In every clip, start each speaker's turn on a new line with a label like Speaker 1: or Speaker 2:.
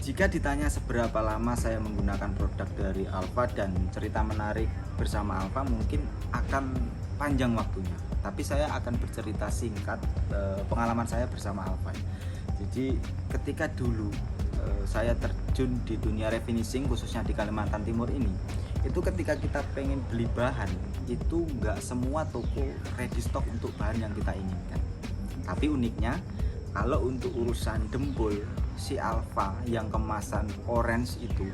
Speaker 1: Jika ditanya seberapa lama saya menggunakan produk dari Alfa dan cerita menarik bersama Alfa, mungkin akan panjang waktunya. Tapi saya akan bercerita singkat pengalaman saya bersama Alfa. Jadi ketika dulu saya terjun di dunia refinishing, khususnya di Kalimantan Timur ini, itu ketika kita pengen beli bahan, itu nggak semua toko ready stock untuk bahan yang kita inginkan. Tapi uniknya, kalau untuk urusan dempul, si Alfa yang kemasan orange itu,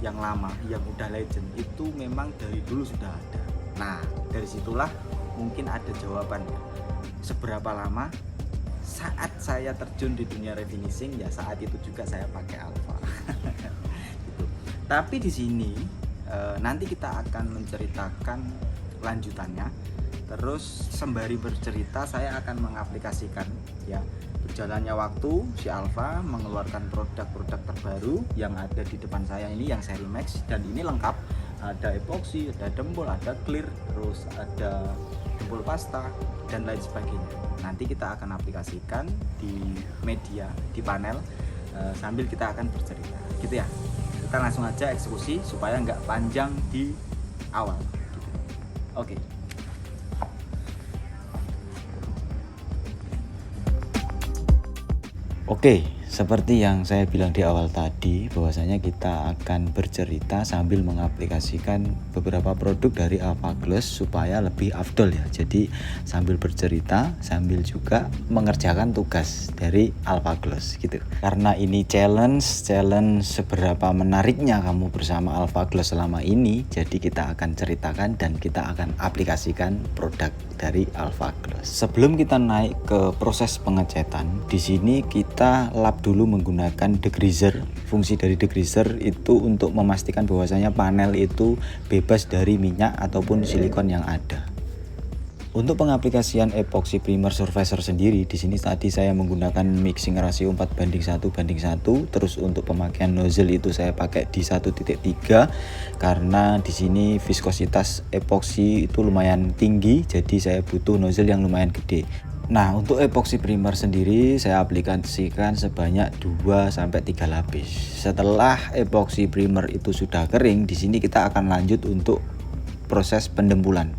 Speaker 1: yang lama, yang udah legend, itu memang dari dulu sudah ada. Nah, dari situlah mungkin ada jawaban seberapa lama saat saya terjun di dunia refinishing, ya saat itu juga saya pakai Alfa. Gitu. Tapi di sini nanti kita akan menceritakan lanjutannya. Terus sembari bercerita, saya akan mengaplikasikan ya, berjalannya waktu si Alfa mengeluarkan produk-produk terbaru yang ada di depan saya ini, yang seri Max, dan ini lengkap. Ada epoxy, ada dempul, ada clear, terus ada dempul pasta dan lain sebagainya. Nanti kita akan aplikasikan di media, di panel, sambil kita akan bercerita gitu ya. Kita langsung aja eksekusi supaya nggak panjang di awal gitu. Oke. Oke, seperti yang saya bilang di awal tadi, bahwasanya kita akan bercerita sambil mengaplikasikan beberapa produk dari Alpha Gloss supaya lebih afdol ya. Jadi sambil bercerita, sambil juga mengerjakan tugas dari Alpha Gloss gitu. Karena ini challenge seberapa menariknya kamu bersama Alpha Gloss selama ini, jadi kita akan ceritakan dan kita akan aplikasikan produk dari Alpha Gloss. Sebelum kita naik ke proses pengecetan, di sini kita lap dulu menggunakan degreaser. Fungsi dari degreaser itu untuk memastikan bahwasanya panel itu bebas dari minyak ataupun silikon yang ada. Untuk pengaplikasian epoxy primer surfacer sendiri, di sini tadi saya menggunakan mixing rasio 4:1:1. Terus untuk pemakaian nozzle itu saya pakai di 1.3 karena di sini viskositas epoxy itu lumayan tinggi, jadi saya butuh nozzle yang lumayan gede. Nah, untuk epoxy primer sendiri saya aplikasikan sebanyak 2-3 lapis. Setelah epoxy primer itu sudah kering, di sini kita akan lanjut untuk proses pendempulan.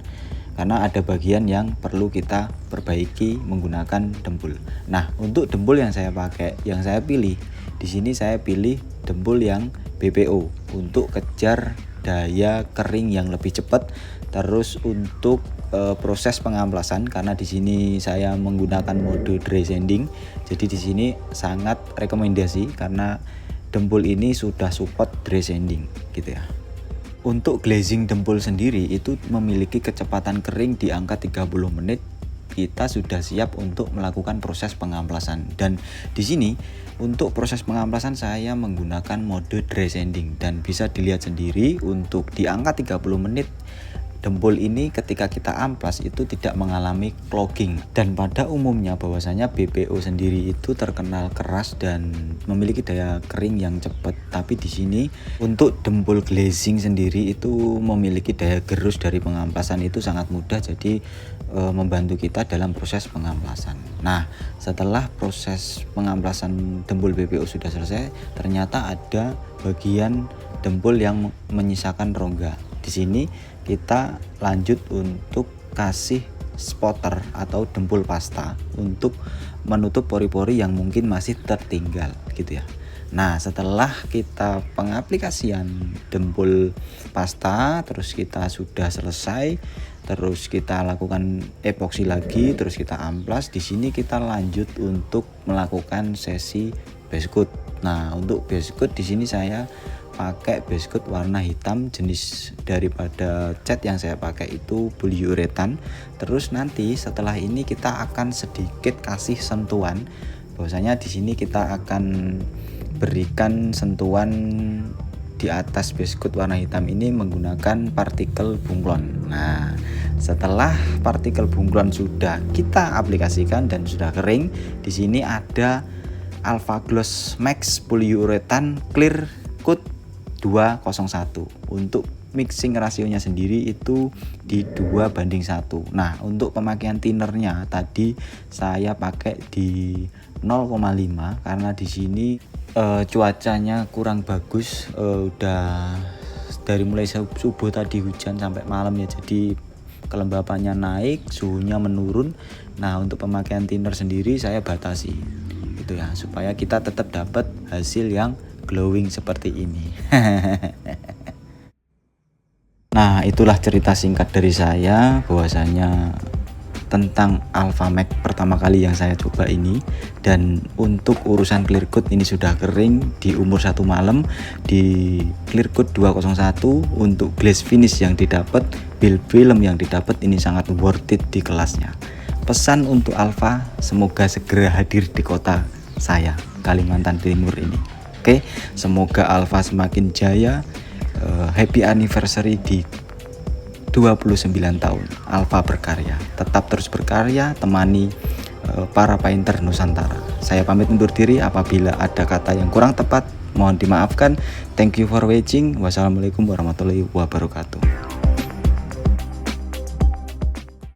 Speaker 1: Karena ada bagian yang perlu kita perbaiki menggunakan dempul. Nah, untuk dempul yang saya pakai, yang saya pilih, di sini saya pilih dempul yang BPO untuk kejar daya kering yang lebih cepat. Terus untuk proses pengamplasan, karena di sini saya menggunakan mode dry sanding, jadi di sini sangat rekomendasi karena dempul ini sudah support dry sanding gitu ya. Untuk glazing dempul sendiri itu memiliki kecepatan kering di angka 30 menit. Kita sudah siap untuk melakukan proses pengamplasan. Dan di sini untuk proses pengamplasan saya menggunakan mode dry sanding dan bisa dilihat sendiri untuk di angka 30 menit dempul ini ketika kita amplas itu tidak mengalami clogging. Dan pada umumnya bahwasanya BPO sendiri itu terkenal keras dan memiliki daya kering yang cepat. Tapi di sini untuk dempul glazing sendiri itu memiliki daya gerus dari pengamplasan itu sangat mudah, jadi membantu kita dalam proses pengamplasan. Nah, setelah proses pengamplasan dempul BPO sudah selesai, ternyata ada bagian dempul yang menyisakan rongga. Di sini kita lanjut untuk kasih spotter atau dempul pasta untuk menutup pori-pori yang mungkin masih tertinggal gitu ya. Nah, setelah kita pengaplikasian dempul pasta, terus kita sudah selesai, terus kita lakukan epoksi lagi, terus kita amplas. Di sini kita lanjut untuk melakukan sesi base coat. Nah, untuk base coat di sini saya pakai base coat warna hitam, jenis daripada cat yang saya pakai itu polyurethane. Terus nanti setelah ini kita akan sedikit kasih sentuhan, bahwasanya di sini kita akan berikan sentuhan di atas base coat warna hitam ini menggunakan partikel bunglon. Nah, setelah partikel bunglon sudah kita aplikasikan dan sudah kering, di sini ada Alpha Gloss Max Polyurethane Clear Coat 201. Untuk mixing rasionya sendiri itu di 2:1. Nah, untuk pemakaian thinnernya tadi saya pakai di 0,5 karena di sini cuacanya kurang bagus, udah dari mulai subuh tadi hujan sampai malam ya, jadi kelembapannya naik, suhunya menurun. Nah, untuk pemakaian thinner sendiri saya batasi gitu ya, supaya kita tetap dapat hasil yang glowing seperti ini. Nah, itulah cerita singkat dari saya bahwasanya tentang Alpha Max pertama kali yang saya coba ini. Dan untuk urusan clear coat ini sudah kering di umur 1 malam di clear coat 201. Untuk glass finish yang didapat, build film yang didapat ini sangat worth it di kelasnya. Pesan untuk Alpha, semoga segera hadir di kota saya, Kalimantan Timur ini. Oke, semoga Alpha semakin jaya. Happy anniversary di 29 tahun Alpha berkarya. Tetap terus berkarya, temani para painter Nusantara. Saya pamit undur diri, apabila ada kata yang kurang tepat mohon dimaafkan. Thank you for watching. Wassalamualaikum warahmatullahi wabarakatuh.